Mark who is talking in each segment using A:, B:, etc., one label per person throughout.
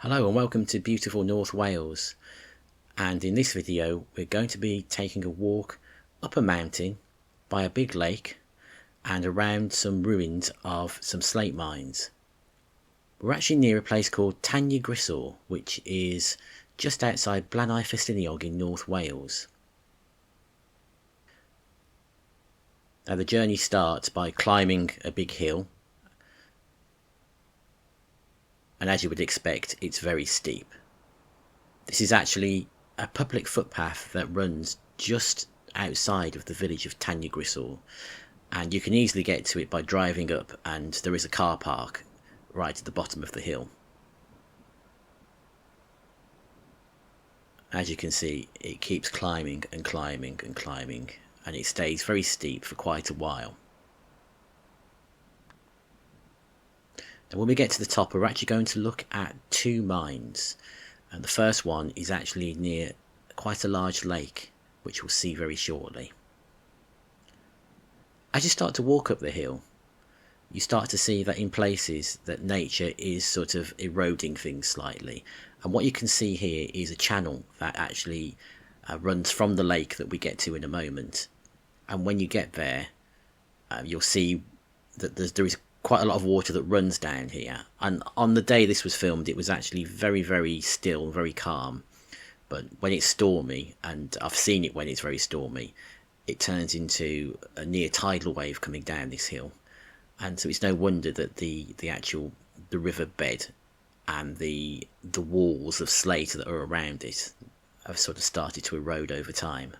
A: Hello and welcome to beautiful North Wales, and in this video we're going to be taking a walk up a mountain by a big lake and around some ruins of some slate mines. We're actually near a place called Tanygrisiau, which is just outside Blaenau Ffestiniog in North Wales. Now the journey starts by climbing a big hill, and as you would expect, it's very steep. This is actually a public footpath that runs just outside of the village of Tanygrisiau, and you can easily get to it by driving up, and there is a car park right at the bottom of the hill. As you can see, it keeps climbing and climbing and climbing, and it stays very steep for quite a while. And when we get to the top, we're actually going to look at two mines, and the first one is actually near quite a large lake, which we'll see very shortly. As you start to walk up the hill, you start to see that in places that nature is sort of eroding things slightly, and what you can see here is a channel that actually runs from the lake that we get to in a moment. And when you get there, you'll see that there is quite a lot of water that runs down here, and on the day this was filmed it was actually very still, very calm, but when it's stormy, and I've seen it when it's very stormy, it turns into a near tidal wave coming down this hill. And so it's no wonder that the river bed and the walls of slate that are around it have sort of started to erode over time.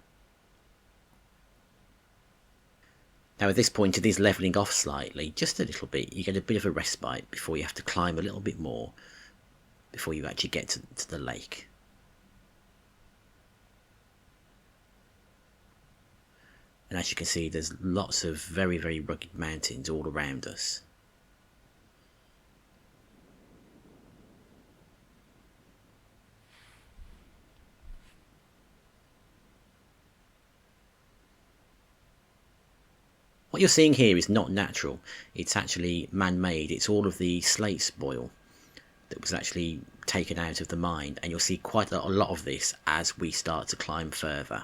A: Now at this point it is levelling off slightly, just a little bit. You get a bit of a respite before you have to climb a little bit more before you actually get to the lake. And as you can see, there's lots of very rugged mountains all around us. What you're seeing here is not natural, it's actually man-made. It's all of the slate spoil that was actually taken out of the mine, and you'll see quite a lot of this as we start to climb further.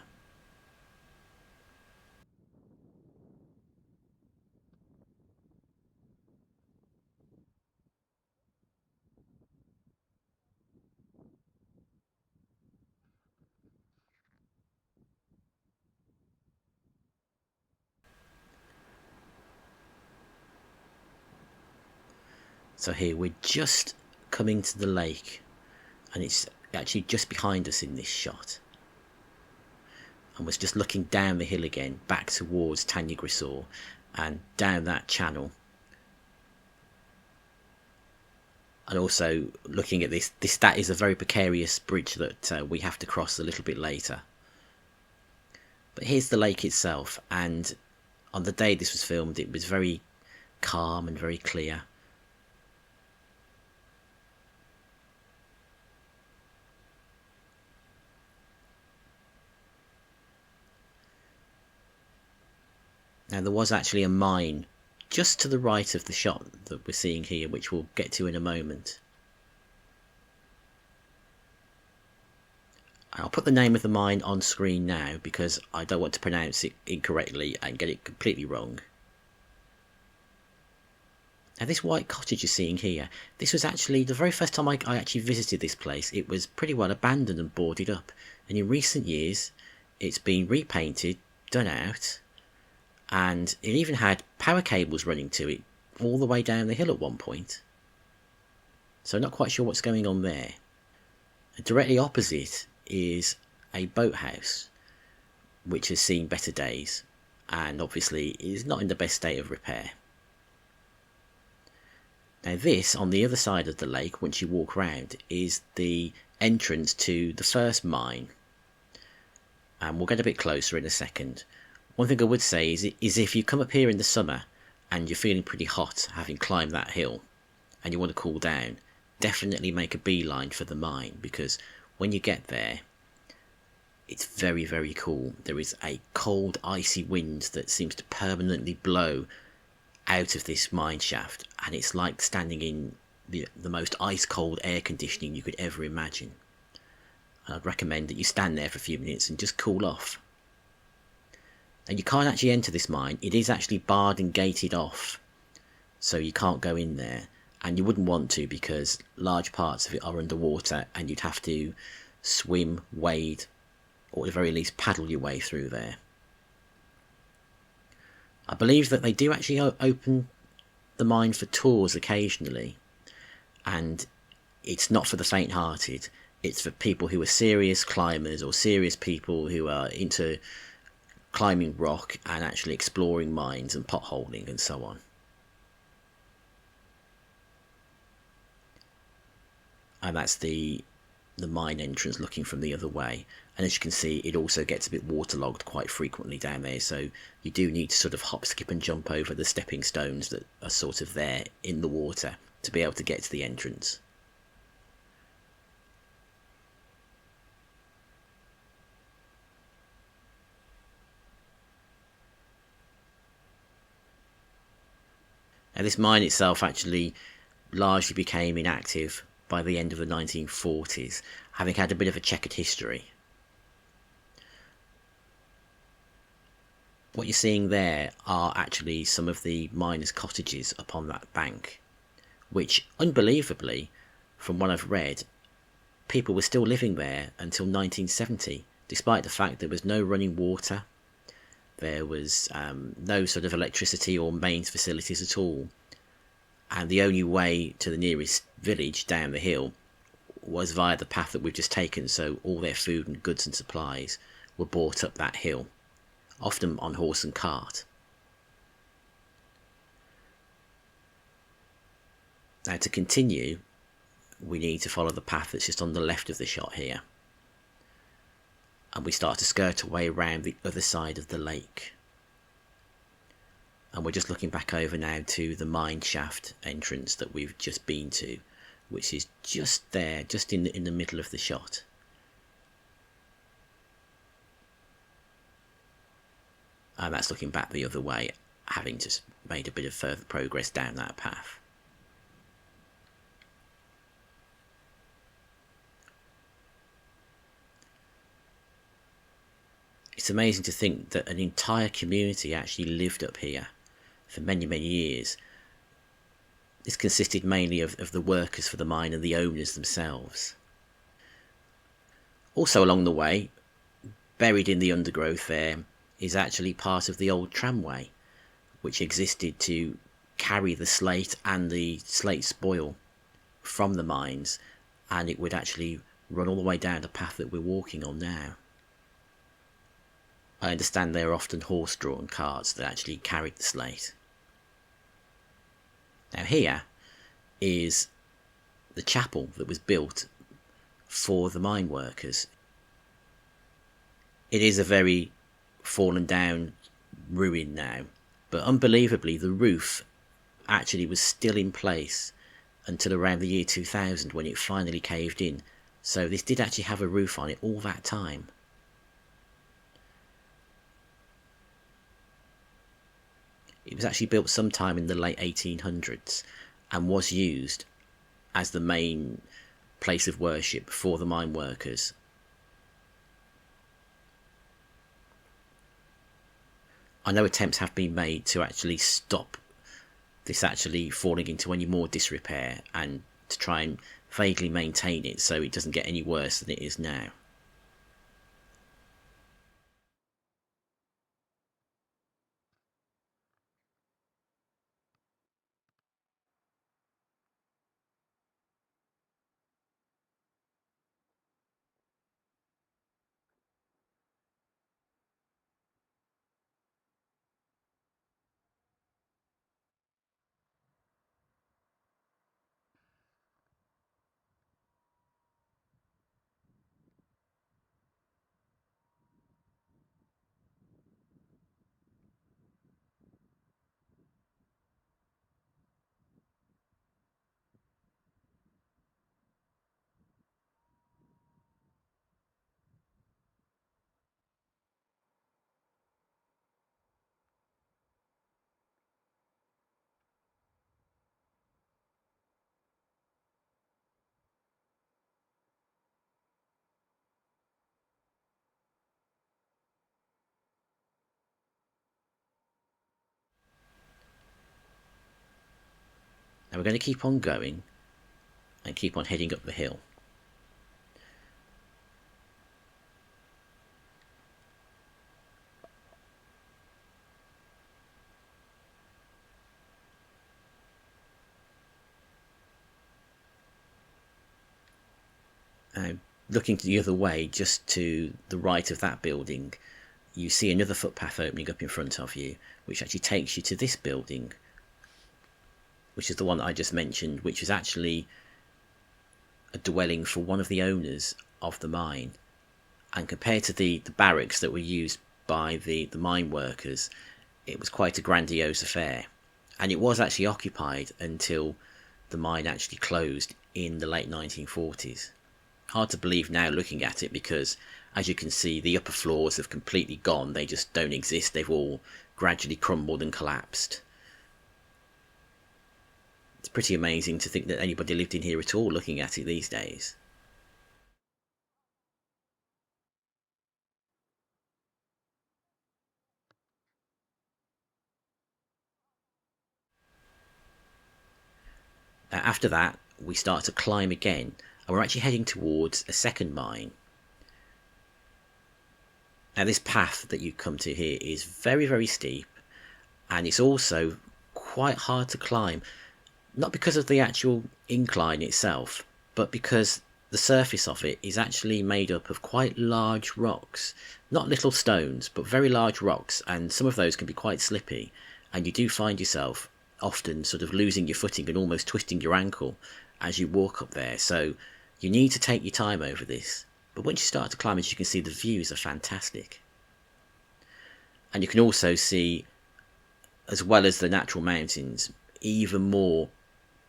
A: So here we're just coming to the lake, and it's actually just behind us in this shot. And we're just looking down the hill again, back towards Tanygrisiau and down that channel. And also looking at that is a very precarious bridge that we have to cross a little bit later. But here's the lake itself, and on the day this was filmed it was very calm and very clear. Now there was actually a mine just to the right of the shot that we're seeing here, which we'll get to in a moment. I'll put the name of the mine on screen now because I don't want to pronounce it incorrectly and get it completely wrong. Now this white cottage you're seeing here, this was actually the very first time I actually visited this place. It was pretty well abandoned and boarded up, and in recent years it's been repainted, done out, and it even had power cables running to it all the way down the hill at one point. So not quite sure what's going on there. And directly opposite is a boathouse which has seen better days and obviously is not in the best state of repair. Now this, on the other side of the lake, once you walk round, is the entrance to the first mine, and we'll get a bit closer in a second. One thing I would say is if you come up here in the summer and you're feeling pretty hot having climbed that hill and you want to cool down, definitely make a beeline for the mine, because when you get there it's very cool. There is a cold icy wind that seems to permanently blow out of this mine shaft, and it's like standing in the most ice cold air conditioning you could ever imagine. I'd recommend that you stand there for a few minutes and just cool off. And you can't actually enter this mine. It is actually barred and gated off, so you can't go in there. And you wouldn't want to, because large parts of it are underwater and you'd have to swim, wade, or at the very least paddle your way through there. I believe that they do actually open the mine for tours occasionally, and it's not for the faint-hearted. It's for people who are serious climbers or serious people who are into climbing rock and actually exploring mines and potholing and so on. And that's the mine entrance looking from the other way. And as you can see, it also gets a bit waterlogged quite frequently down there, so you do need to sort of hop, skip and jump over the stepping stones that are sort of there in the water to be able to get to the entrance. Now, this mine itself actually largely became inactive by the end of the 1940s, having had a bit of a checkered history. What you're seeing there are actually some of the miners' cottages upon that bank, which, unbelievably, from what I've read, people were still living there until 1970, despite the fact there was no running water, there was no sort of electricity or mains facilities at all, and the only way to the nearest village down the hill was via the path that we've just taken, so all their food and goods and supplies were brought up that hill, often on horse and cart. Now, to continue, we need to follow the path that's just on the left of the shot here, and we start to skirt away around the other side of the lake. And we're just looking back over now to the mine shaft entrance that we've just been to, which is just there, just in the middle of the shot. And that's looking back the other way, having just made a bit of further progress down that path. It's amazing to think that an entire community actually lived up here for many, many years. This consisted mainly of the workers for the mine and the owners themselves. Also along the way, buried in the undergrowth there, is actually part of the old tramway, which existed to carry the slate and the slate spoil from the mines, and it would actually run all the way down the path that we're walking on now. I understand there are often horse-drawn carts that actually carried the slate. Now here is the chapel that was built for the mine workers. It is a very fallen down ruin now, but unbelievably the roof actually was still in place until around the year 2000 when it finally caved in. So this did actually have a roof on it all that time. It was actually built sometime in the late 1800s and was used as the main place of worship for the mine workers. I know attempts have been made to actually stop this actually falling into any more disrepair and to try and vaguely maintain it so it doesn't get any worse than it is now. we're going to keep on going and keep on heading up the hill. Looking the other way, just to the right of that building, you see another footpath opening up in front of you, which actually takes you to this building, which is the one that I just mentioned, which is actually a dwelling for one of the owners of the mine. And compared to the barracks that were used by the mine workers, it was quite a grandiose affair. And it was actually occupied until the mine actually closed in the late 1940s. Hard to believe now looking at it, because as you can see, the upper floors have completely gone. They just don't exist. They've all gradually crumbled and collapsed. It's pretty amazing to think that anybody lived in here at all looking at it these days. After that, we start to climb again, and we're actually heading towards a second mine. Now, this path that you come to here is very, very steep, and it's also quite hard to climb. Not because of the actual incline itself, but because the surface of it is actually made up of quite large rocks. Not little stones, but very large rocks, and some of those can be quite slippy, and you do find yourself often sort of losing your footing and almost twisting your ankle as you walk up there. So you need to take your time over this. But once you start to climb, as you can see, the views are fantastic. And you can also see, as well as the natural mountains, even more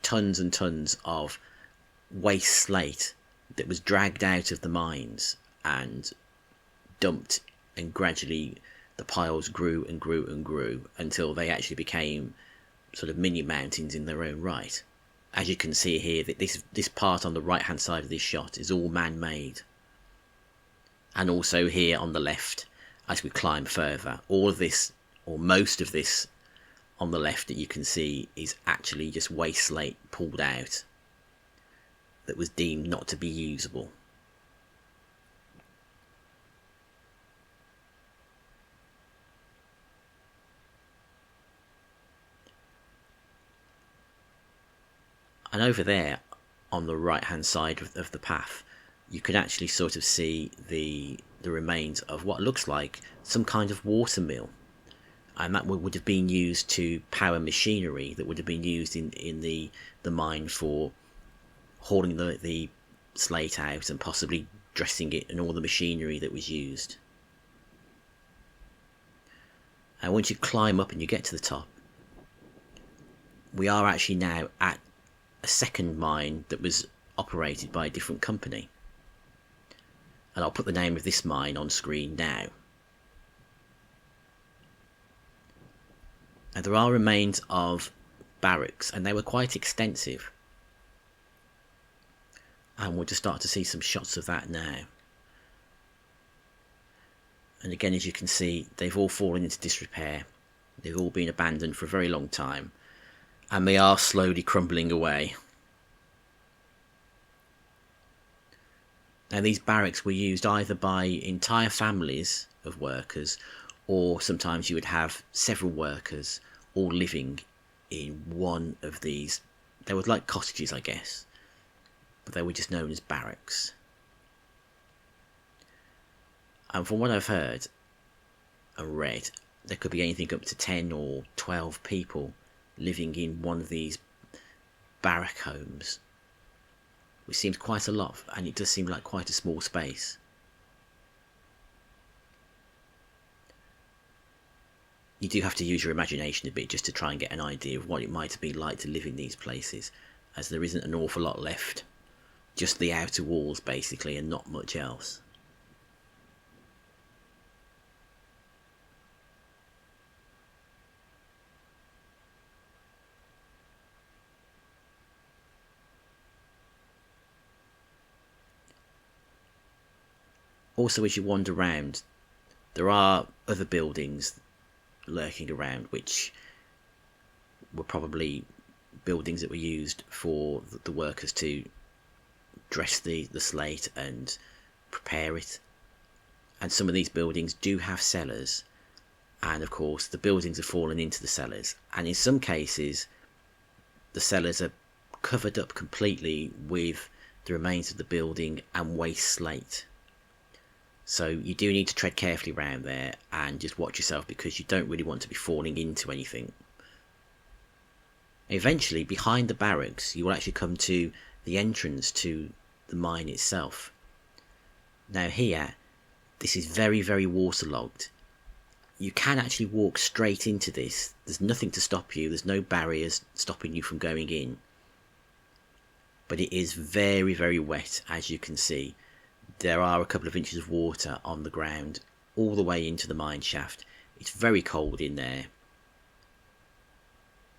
A: tons and tons of waste slate that was dragged out of the mines and dumped, and gradually the piles grew and grew and grew until they actually became sort of mini mountains in their own right. As you can see here, that this part on the right hand side of this shot is all man-made. And also here on the left, as we climb further, all of this, or most of this on the left that you can see, is actually just waste slate pulled out that was deemed not to be usable. And over there, on the right hand side of the path, you can actually sort of see the remains of what looks like some kind of water mill. And that would have been used to power machinery that would have been used in the mine for hauling the slate out and possibly dressing it and all the machinery that was used. And once you climb up and you get to the top, we are actually now at a second mine that was operated by a different company. And I'll put the name of this mine on screen now. And there are remains of barracks, and they were quite extensive. And we'll just start to see some shots of that now. And again, as you can see, they've all fallen into disrepair. They've all been abandoned for a very long time, and they are slowly crumbling away. Now, these barracks were used either by entire families of workers, or sometimes you would have several workers all living in one of these. They were like cottages, I guess, but they were just known as barracks. And from what I've heard and read, there could be anything up to 10 or 12 people living in one of these barrack homes, which seems quite a lot, and it does seem like quite a small space. You do have to use your imagination a bit just to try and get an idea of what it might have been like to live in these places, as there isn't an awful lot left. Just the outer walls, basically, and not much else. Also, as you wander around, there are other buildings lurking around which were probably buildings that were used for the workers to dress the slate and prepare it. And some of these buildings do have cellars, and of course the buildings have fallen into the cellars, and in some cases the cellars are covered up completely with the remains of the building and waste slate. So you do need to tread carefully around there and just watch yourself, because you don't really want to be falling into anything. Eventually, behind the barracks, you will actually come to the entrance to the mine itself. Now here, this is very, very waterlogged. You can actually walk straight into this. There's nothing to stop you. There's no barriers stopping you from going in. But it is very, very wet, as you can see. There are a couple of inches of water on the ground all the way into the mine shaft. It's very cold in there.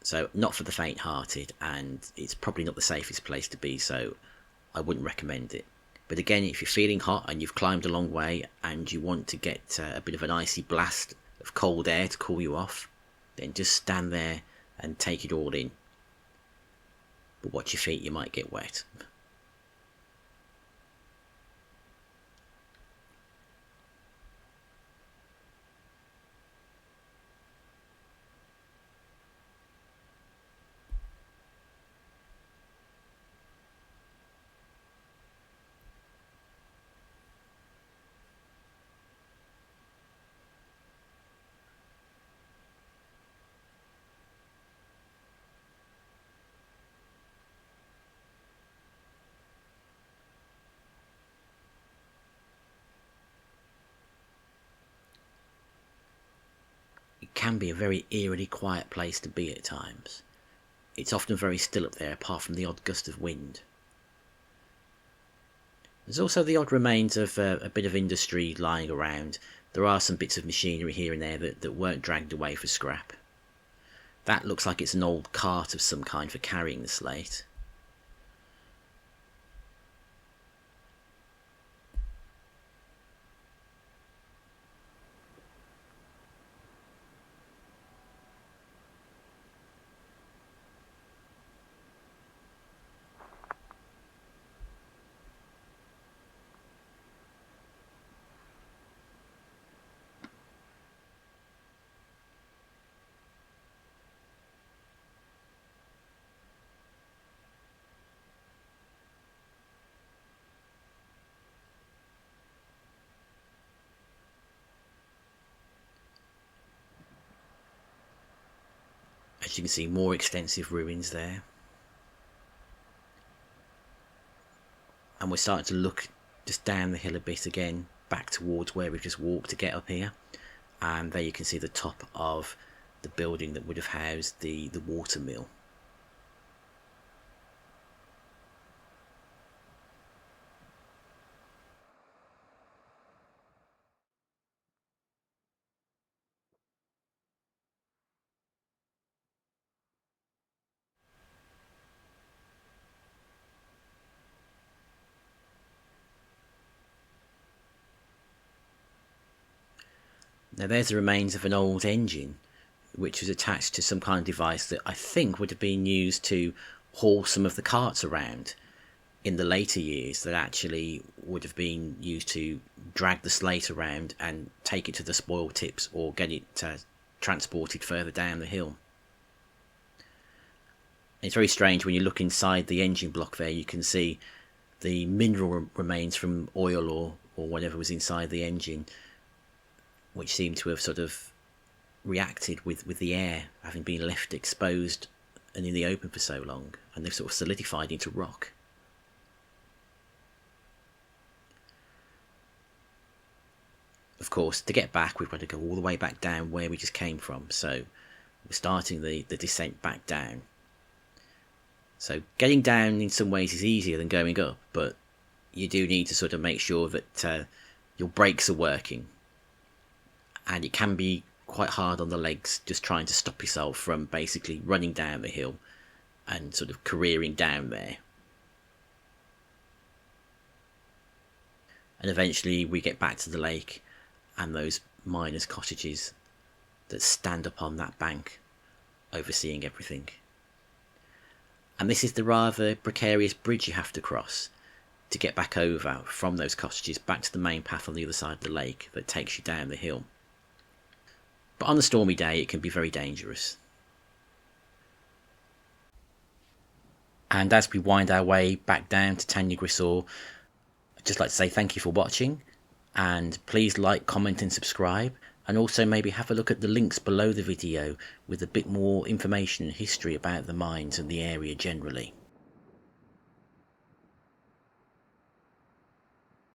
A: So not for the faint-hearted, and it's probably not the safest place to be, so I wouldn't recommend it. But again, if you're feeling hot and you've climbed a long way and you want to get a bit of an icy blast of cold air to cool you off, then just stand there and take it all in. But watch your feet, you might get wet. It can be a very eerily quiet place to be at times. It's often very still up there, apart from the odd gust of wind. There's also the odd remains of a bit of industry lying around. There are some bits of machinery here and there that weren't dragged away for scrap. That looks like it's an old cart of some kind for carrying the slate. As you can see, more extensive ruins there. And we're starting to look just down the hill a bit again, back towards where we've just walked to get up here. And there you can see the top of the building that would have housed the water mill. Now there's the remains of an old engine which was attached to some kind of device that I think would have been used to haul some of the carts around in the later years, that actually would have been used to drag the slate around and take it to the spoil tips or get it transported further down the hill. It's very strange when you look inside the engine block there. You can see the mineral remains from oil or whatever was inside the engine, which seem to have sort of reacted with the air having been left exposed and in the open for so long, and they've sort of solidified into rock. Of course, to get back, we've got to go all the way back down where we just came from, so we're starting the descent back down. So getting down in some ways is easier than going up, but you do need to sort of make sure that your brakes are working. And it can be quite hard on the legs, just trying to stop yourself from basically running down the hill and sort of careering down there. And eventually we get back to the lake and those miners' cottages that stand up on that bank, overseeing everything. And this is the rather precarious bridge you have to cross to get back over from those cottages back to the main path on the other side of the lake that takes you down the hill. But on a stormy day it can be very dangerous. And as we wind our way back down to Tanygrisiau, I'd just like to say thank you for watching, and please like, comment and subscribe, and also maybe have a look at the links below the video with a bit more information and history about the mines and the area generally.